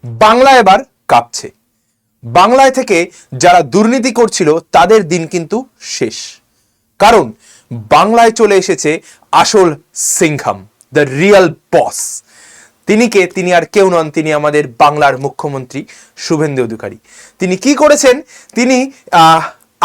বাংলা এবার কাঁপছে। বাংলায় থেকে যারা দুর্নীতি করছিল তাদের দিন কিন্তু শেষ, কারণ বাংলায় চলে এসেছে আসল সিংহাম, দ্য রিয়েল বস। তিনি আর কেউ নন, তিনি আমাদের বাংলার মুখ্যমন্ত্রী শুভেন্দু অধিকারী। তিনি কি করেছেন, তিনি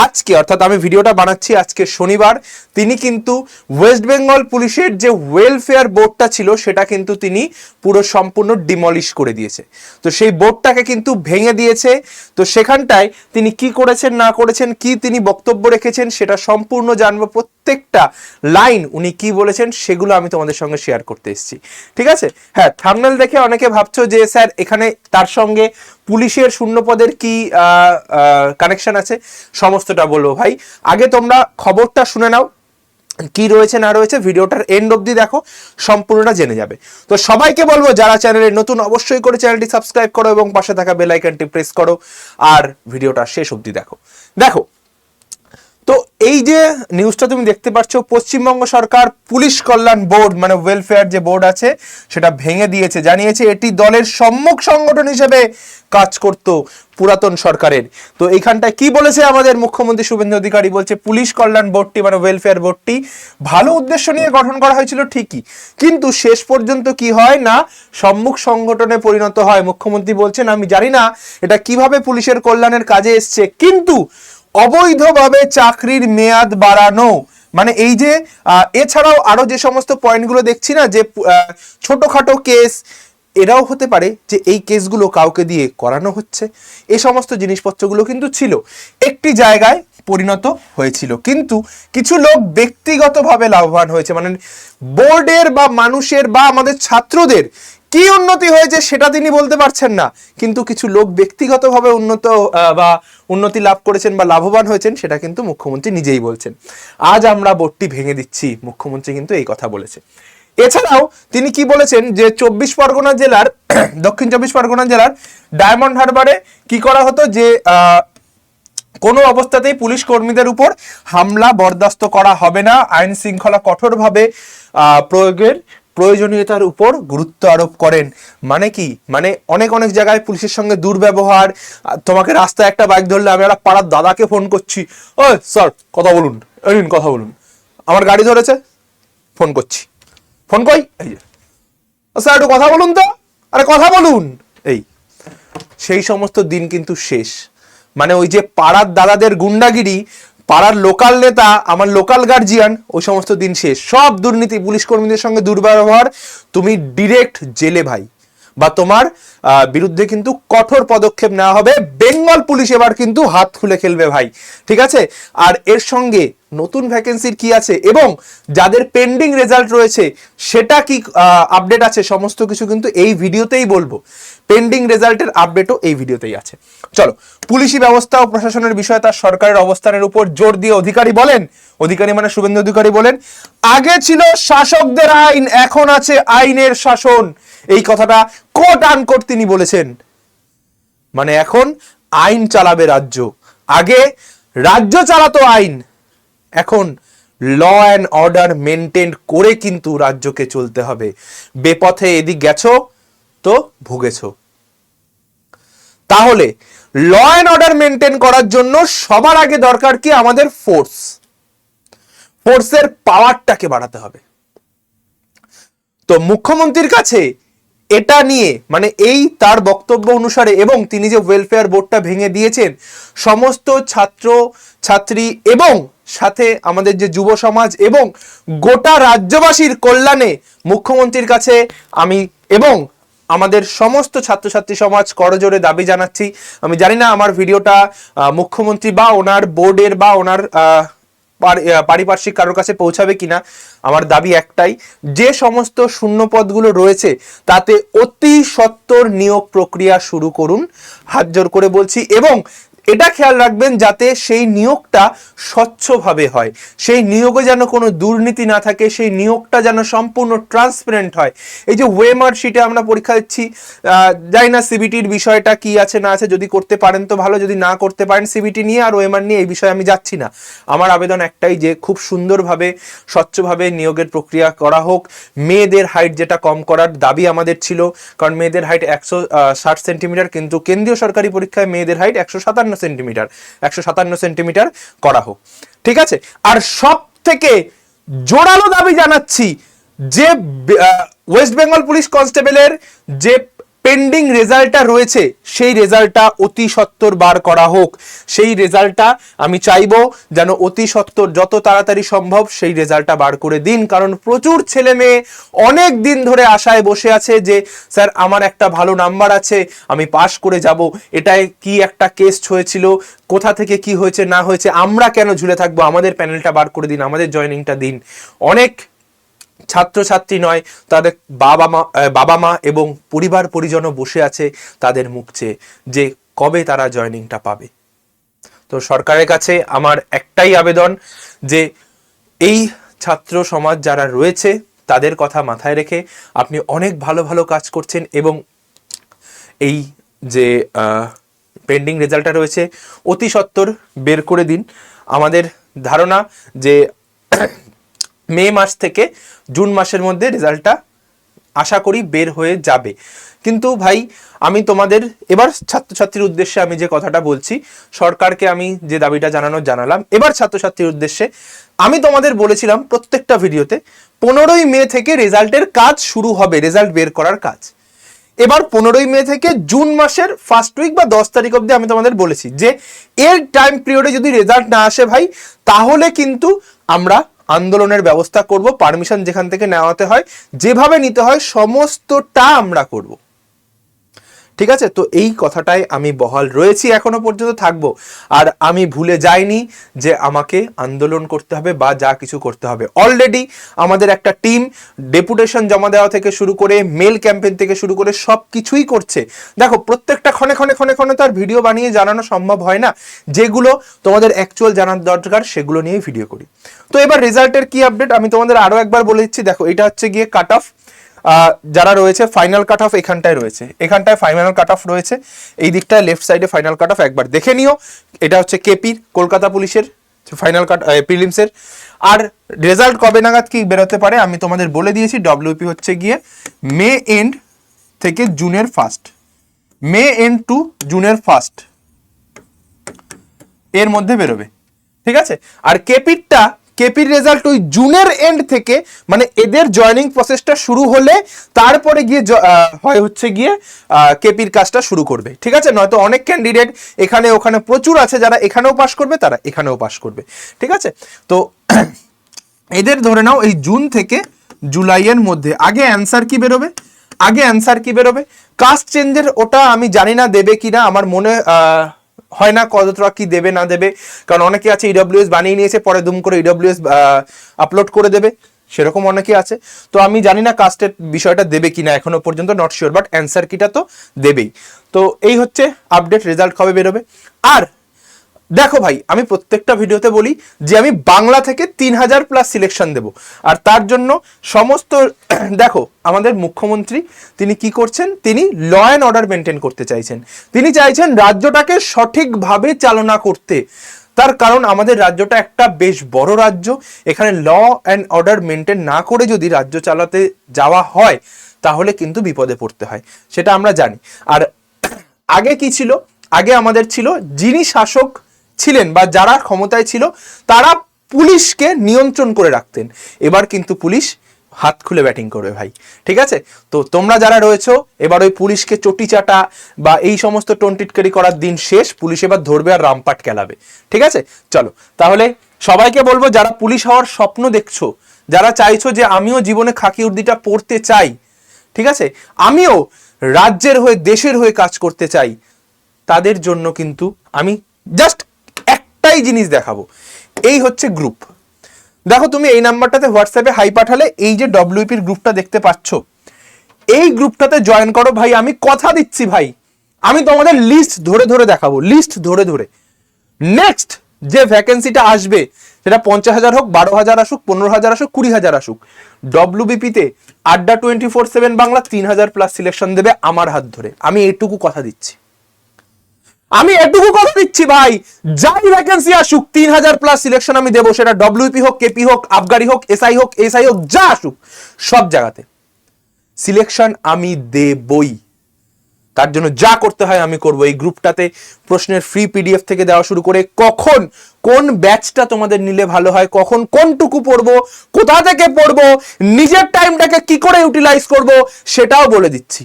আজকে, অর্থাৎ আমি ভিডিওটা বানাচ্ছি আজকে শনিবার, তিনি কিন্তু ওয়েস্ট বেঙ্গল পুলিশের যে ওয়েলফেয়ার বোর্ডটা ছিল সেটা কিন্তু তিনি পুরো সম্পূর্ণ ডিমলিশ করে দিয়েছে। তো সেই বোর্ডটাকে কিন্তু ভেঙে দিয়েছে। তো সেখানটায় তিনি কি করেছেন না করেছেন, কি তিনি বক্তব্য রেখেছেন সেটা সম্পূর্ণ জানবো। প্রত্যেকটা লাইন উনি কি বলেছেন সেগুলো আমি তোমাদের সঙ্গে শেয়ার করতে এসেছি, ঠিক আছে? হ্যাঁ, থাম্বনেল দেখে অনেকে ভাবছো যে স্যার এখানে তার সঙ্গে পুলিশের শূন্যপদের কি কানেকশন আছে, সমস্তটা বলবো। ভাই আগে তোমরা খবরটা শুনে নাও, কি রয়েছে না রয়েছে ভিডিওটার এন্ড অবধি দেখো, সম্পূর্ণটা জেনে যাবে। তো সবাইকে বলবো যারা চ্যানেলে নতুন অবশ্যই করে চ্যানেলটি সাবস্ক্রাইব করো এবং পাশে থাকা বেল আইকনটি প্রেস করো আর ভিডিওটা শেষ অবধি দেখো। দেখো, তো এই যে নিউজটা তুমি দেখতে পাচ্ছ, পশ্চিমবঙ্গ সরকার পুলিশ কল্যাণ বোর্ড মানে ওয়েলফেয়ার যে বোর্ড আছে সেটা ভেঙে দিয়েছে, জানিয়েছে এটি দলের সম্মুখ সংগঠন হিসেবে কাজ করত পুরাতন সরকারের। তো এইখানটায় কি বলেছে আমাদের মুখ্যমন্ত্রী শুভেন্দু অধিকারী, বলছে পুলিশ কল্যাণ বোর্ডটি মানে ওয়েলফেয়ার বোর্ডটি ভালো উদ্দেশ্য নিয়ে গঠন করা হয়েছিল ঠিকই, কিন্তু শেষ পর্যন্ত কি হয় না সম্মুখ সংগঠনে পরিণত হয়। মুখ্যমন্ত্রী বলছেন আমি জানি না এটা কিভাবে পুলিশের কল্যাণের কাজে এসছে, কিন্তু অবৈধভাবে চাকরির মেয়াদ বাড়ানো, মানে এই যে এছাড়াও আরো যে সমস্ত পয়েন্টগুলো দেখছি না, যে ছোটখাটো কেস, এরাও হতে পারে যে এই কেসগুলো কাউকে দিয়ে করানো হচ্ছে। এই সমস্ত জিনিসপত্রগুলো কিন্তু ছিল, একটি জায়গায় পরিণত হয়েছিল, কিন্তু কিছু লোক ব্যক্তিগতভাবে লাভবান হয়েছে। মানে বোর্ডের বা মানুষের বা আমাদের ছাত্রদের কি উন্নতি হয়েছে সেটা তিনি বলতে পারছেন না, কিন্তু কিছু লোক ব্যক্তিগতভাবে উন্নতি লাভ করেছেন বা লাভবান হয়েছেন সেটা কিন্তু মুখ্যমন্ত্রী নিজেই বলছেন। আজ আমরা বোর্ডটি ভেঙে দিচ্ছি, মুখ্যমন্ত্রী কিন্তু এই কথা বলেছে। এছাড়াও তিনি কি বলেছেন যে দক্ষিণ চব্বিশ পরগনা জেলার ডায়মন্ড হারবারে কি করা হতো, যে কোনো অবস্থাতেই পুলিশ কর্মীদের উপর হামলা বরদাস্ত করা হবে না, আইন শৃঙ্খলা কঠোরভাবে প্রয়োগের প্রয়োজনীয়তার উপর গুরুত্ব আরোপ করেন। মানে কি, মানে অনেক জায়গায় পুলিশের সঙ্গে দুর্ব্যবহার, তোমাকে রাস্তায় একটা বাইক ধরলে আমি একটা পাড়ার দাদাকে ফোন করছি, ও স্যার কথা বলুন, কথা বলুন, আমার গাড়ি ধরেছে, ফোন করছি, ফোন কই, এই যে স্যার একটু কথা বলুন তো, আরে কথা বলুন, এই সেই সমস্ত দিন কিন্তু শেষ। মানে ওই যে পাড়ার দাদাদের গুন্ডাগিরি, পাড়ার লোকাল নেতা, আমার লোকাল গার্জিয়ান, ওই সমস্ত দিন শেষ। সব দুর্নীতি, পুলিশ কর্মীদের সঙ্গে দুর্ব্যবহার, তুমি ডিরেক্ট জেলে ভাই, বা তোমার বিরুদ্ধে কিন্তু কঠোর পদক্ষেপ নেওয়া হবে। বেঙ্গল পুলিশ এবার কিন্তু হাত খুলে খেলবে ভাই, ঠিক আছে? আর এর সঙ্গে নতুন ভ্যাকেন্সির কি আছে এবং যাদের পেন্ডিং রেজাল্ট রয়েছে সেটা কি আপডেট আছে, সমস্ত কিছু কিন্তু এই ভিডিওতেই বলবো। পেন্ডিং রেজাল্টের আপডেটও এই ভিডিওতেই আছে। চলো, পুলিশি ব্যবস্থা ও প্রশাসনের বিষয়ে তার সরকারের অবস্থানের উপর জোর দিয়ে অধিকারী মানে শুভেন্দু অধিকারী বলেন, আগে ছিল শাসকদের আইন, এখন আছে আইনের শাসন। এই কথাটা কোট আনকোট তিনি বলেছেন। মানে এখন আইন চালাবে রাজ্য, আগে রাজ্য চালাতো আইন, এখন ল অ্যান্ড অর্ডার মেনটেন করে কিন্তু রাজ্যকে চলতে হবে। বেপথে এদিক গেছো তো ভুগেছো। তাহলে ল অ্যান্ড অর্ডার মেনটেন করার জন্য সবার আগে দরকার কি, আমাদের ফোর্সের পাওয়ারটাকে বাড়াতে হবে। তো মুখ্যমন্ত্রীর কাছে এটা নিয়ে, মানে এই তার বক্তব্য অনুসারে, এবং তিনি যে ওয়েলফেয়ার বোর্ডটা ভেঙে দিয়েছেন, সমস্ত ছাত্র ছাত্রী এবং সাথে আমাদের যে যুব সমাজ এবং গোটা রাজ্যবাসীর কল্যাণে মুখ্যমন্ত্রীর কাছে আমি এবং আমাদের সমস্ত ছাত্রছাত্রী সমাজ করজোড়ে দাবি জানাচ্ছি। আমি জানি না আমার ভিডিওটা মুখ্যমন্ত্রী বা ওনার বোর্ডের বা ওনার পারিপার্শ্বিক কারোর কাছে পৌঁছাবে কিনা। আমার দাবি একটাই, যে সমস্ত শূন্য পদগুলো রয়েছে তাতে অতি সত্বর নিয়োগ প্রক্রিয়া শুরু করুন, হাত জোর করে বলছি। এবং এটা খেয়াল রাখবেন যাতে সেই নিয়োগটা স্বচ্ছভাবে হয়, সেই নিয়োগে যেন কোনো দুর্নীতি না থাকে, সেই নিয়োগটা যেন সম্পূর্ণ ট্রান্সপারেন্ট হয়। এই যে ওয়েমার শিটে আমরা পরীক্ষা দিচ্ছি, জানি না সিবিটির বিষয়টা কি আছে না আছে, যদি করতে পারেন তো ভালো, যদি না করতে পারেন সিবিটি নিয়ে আর ওয়েমার নিয়ে এই বিষয়ে আমি যাচ্ছি না। আমার আবেদন একটাই যে খুব সুন্দরভাবে স্বচ্ছভাবে নিয়োগের প্রক্রিয়া করা হোক। মেয়েদের হাইট যেটা কম করার দাবি আমাদের ছিল, কারণ মেয়েদের হাইট 160 সেন্টিমিটার, কিন্তু কেন্দ্রীয় সরকারি পরীক্ষায় মেয়েদের হাইট 157 সেন্টিমিটার করা হোক, ঠিক আছে। আর সব থেকে জোরালো দাবি জানাচ্ছি যে ওয়েস্ট বেঙ্গল পুলিশ কনস্টেবলের যে পেন্ডিং রেজাল্টটা রয়েছে সেই রেজাল্টটা অতি সত্বর বার করা হোক। সেই রেজাল্টটা আমি চাইবো যেন অতি সত্বর, যত তাড়াতাড়ি সম্ভব সেই রেজাল্টটা বার করে দিন, কারণ প্রচুর ছেলে মেয়ে অনেক দিন ধরে আশায় বসে আছে যে স্যার আমার একটা ভালো নাম্বার আছে, আমি পাশ করে যাব, এটাই কি একটা কেস হয়েছিল, কোথা থেকে কি হয়েছে না হয়েছে, আমরা কেন ঝুলে থাকবো, আমাদের প্যানেলটা বার করে দিন, আমাদের জয়েনিংটা দিন। অনেক ছাত্রছাত্রী নয়, তাদের বাবা মা এবং পরিবার পরিজনও বসে আছে তাদের মুখ চেয়ে যে কবে তারা জয়েনিংটা পাবে। তো সরকারের কাছে আমার একটাই আবেদন যে এই ছাত্র সমাজ যারা রয়েছে তাদের কথা মাথায় রেখে আপনি অনেক ভালো ভালো কাজ করছেন, এবং এই যে পেন্ডিং রেজাল্টটা রয়েছে অতি সত্বর বের করে দিন। আমাদের ধারণা যে মে মাস থেকে জুন মাসের মধ্যে রেজাল্টটা আশা করি বের হয়ে যাবে। কিন্তু ভাই আমি তোমাদের এবার ছাত্রছাত্রীর উদ্দেশ্যে আমি যে কথাটা বলছি, সরকারকে আমি যে দাবিটা জানালাম, এবার ছাত্রছাত্রীর উদ্দেশ্যে আমি তোমাদের বলেছিলাম প্রত্যেকটা ভিডিওতে 15ই মে থেকে রেজাল্টের কাজ শুরু হবে, রেজাল্ট বের করার কাজ। এবার 15ই মে থেকে জুন মাসের ফার্স্ট উইক বা 10 তারিখ অবধি আমি তোমাদের বলেছি যে এর টাইম পিরিয়ডে যদি রেজাল্ট না আসে ভাই, তাহলে কিন্তু আমরা আন্দোলনের ব্যবস্থা করব, পারমিশন যেখান থেকে নেওয়াতে হয়, যেভাবে নিতে হয় সমস্তটা আমরা করব, ঠিক আছে। তো এই কথাটাই আমি বহাল রয়েছি, এখনো পর্যন্ত থাকবো। আর আমি ভুলে যাইনি যে আমাকে আন্দোলন করতে হবে বা যা কিছু করতে হবে। অলরেডি আমাদের একটা টিম ডেপুটেশন জমা দেওয়া থেকে শুরু করে মেল ক্যাম্পেইন থেকে শুরু করে সব কিছুই করছে। দেখো প্রত্যেকটা ক্ষণে তার ভিডিও বানিয়ে জানানো সম্ভব হয় না, যেগুলো তোমাদের অ্যাকচুয়াল জানার দরকার সেগুলো নিয়ে ভিডিও করি। তো এবার রেজাল্টের কি আপডেট আমি তোমাদের আরো একবার বলে দিচ্ছি। দেখো এটা হচ্ছে গিয়ে কাট অফ যারা রয়েছে, ফাইনাল কাট অফ এখানটায় রয়েছে, এখানটায় ফাইনাল কাট অফ রয়েছে, এই দিকটায় লেফট সাইডে ফাইনাল কাট অফ একবার দেখে নিও। এটা হচ্ছে কেপির কলকাতা পুলিশের ফাইনাল কাট প্রিলিমসের। আর রেজাল্ট কবে নাগাদ কি বেরোতে পারে আমি তোমাদের বলে দিয়েছি। ডব্লিউপি হচ্ছে গিয়ে মে এন্ড থেকে জুনের ফার্স্ট, মে এন্ড টু জুনের ফার্স্ট এর মধ্যে বেরোবে, ঠিক আছে। আর কেপির রেজাল্ট ওই জুনের এন্ড থেকে, মানে এদের জয়েনিং প্রসেসটা শুরু হলে তারপরে গিয়ে হয় হচ্ছে গিয়ে কেপির কাজটা শুরু করবে, ঠিক আছে। নয়তো অনেক ক্যান্ডিডেট এখানে ওখানে প্রচুর আছে, যারা এখানেও পাশ করবে তারা এখানেও পাশ করবে, ঠিক আছে। তো এদের ধরে নাও এই জুন থেকে জুলাইয়ের মধ্যে আগে অ্যান্সার কি বেরোবে, কাস্ট চেঞ্জের ওটা আমি জানি না দেবে কিনা, আমার মনে হয় না কতটা কি দেবে না দেবে, কারণ অনেকে আছে ইডব্লিউএস বানিয়ে নিয়েছে পরে দুম করে ইডব্লিউএস আপলোড করে দেবে, সেরকম অনেকে আছে। তো আমি জানি না কাস্টের বিষয়টা দেবে কিনা, এখনো পর্যন্ত নট শিওর, বাট অ্যান্সার কিটা তো দেবেই। তো এই হচ্ছে আপডেট, রেজাল্ট কবে বেরোবে। আর দেখো ভাই আমি প্রত্যেকটা ভিডিওতে বলি যে আমি বাংলা থেকে 3000+ সিলেকশন দেব, আর তার জন্য সমস্ত দেখো আমাদের মুখ্যমন্ত্রী তিনি কি করছেন, তিনি ল অ্যান্ড অর্ডার মেনটেন করতে চাইছেন, তিনি চাইছেন রাজ্যটাকে সঠিকভাবে চালনা করতে। তার কারণ আমাদের রাজ্যটা একটা বেশ বড় রাজ্য, এখানে ল অ্যান্ড অর্ডার মেনটেন না করে যদি রাজ্য চালাতে যাওয়া হয় তাহলে কিন্তু বিপদে পড়তে হয়, সেটা আমরা জানি। আর আগে কি ছিল, আগে আমাদের ছিল যিনি শাসক ছিলেন বা যারা ক্ষমতায় ছিল তারা পুলিশকে নিয়ন্ত্রণ করে রাখতেন, এবার কিন্তু পুলিশ হাত খুলে ব্যাটিং করবে ভাই, ঠিক আছে। তো তোমরা যারা রয়েছো এবার ওই পুলিশকে চটি চাটা বা এই সমস্ত টোনটিটকারি করার দিন শেষ, পুলিশ এবার ধরবে আর রামপাট খেলাবে, ঠিক আছে। চলো তাহলে সবাইকে বলবো যারা পুলিশ হওয়ার স্বপ্ন দেখছো, যারা চাইছো যে আমিও জীবনে খাকি উর্দিটা পড়তে চাই, ঠিক আছে, আমিও রাজ্যের হয়ে দেশের হয়ে কাজ করতে চাই, তাদের জন্য কিন্তু আমি জাস্ট একটাই জিনিস দেখাবো, এই হচ্ছে গ্রুপ। দেখো তুমি এই নাম্বারটাতে হোয়াটসঅ্যাপে হাই পাঠালে এই যে ডব্লিউপির গ্রুপটা দেখতে পাচ্ছ, এই গ্রুপটাতে জয়েন করো ভাই, আমি কথা দিচ্ছি ভাই, আমি তোমাদের লিস্ট ধরে ধরে দেখাবো, লিস্ট ধরে ধরে। নেক্সট যে ভ্যাকেন্সিটা আসবে সেটা 50,000 হোক, 12,000 আসুক, 15,000 আসুক, 20,000 আসুক, ডব্লিউবিপিতে আড্ডা 24/7 বাংলা 3,000 প্লাস সিলেকশন দেবে আমার হাত ধরে। আমি এটুকু কথা দিচ্ছি, আমি এটুকু কথা দিচ্ছি ভাই, যাই ভ্যাকেন্সি আসুক 3,000 প্লাস সিলেকশন আমি দেবো, সেটা ডব্লিউপি হোক, কেপি হোক, আবগারি হোক, এসআই হোক, এসআই হোক, যা আসুক সব জায়গাতে সিলেকশন আমি দেবই। তার জন্য যা করতে হয় আমি করব। এই গ্রুপটাতে প্রশ্নের ফ্রি পিডিএফ থেকে দেওয়া শুরু করে কখন কোন ব্যাচটা তোমাদের নিলে ভালো হয়, কখন কোনটুকু পড়বো, কোথা থেকে পড়বো, নিজের টাইমটাকে কি করে ইউটিলাইজ করব সেটাও বলে দিচ্ছি।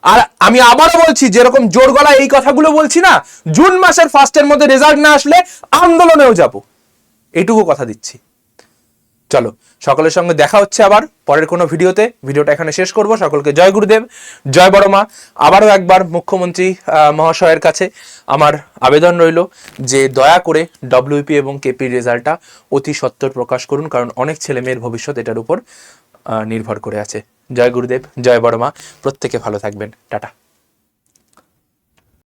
আর আমি আবারও বলছি, যেরকম জোর গলায় এই কথাগুলো বলছি না, জুন মাসের ফার্স্টের মধ্যে রেজাল্ট না আসলে আন্দোলনেও যাব, এইটুকু কথা দিচ্ছি। চলো, সকলের সঙ্গে দেখা হচ্ছে আবার পরের কোনো ভিডিওতে। ভিডিওটা এখানে শেষ করব। সকলকে জয় গুরুদেব, জয় বড় মা। আবারও একবার মুখ্যমন্ত্রী মহাশয়ের কাছে আমার আবেদন রইল যে দয়া করে ডব্লিউপি এবং কেপির রেজাল্টটা অতি সত্বর প্রকাশ করুন, কারণ অনেক ছেলে মেয়ের ভবিষ্যৎ এটার উপর নির্ভর করে আছে। জয় গুরুদেব, জয় বড় মা। প্রত্যেকে ভালো থাকবেন। টাটা।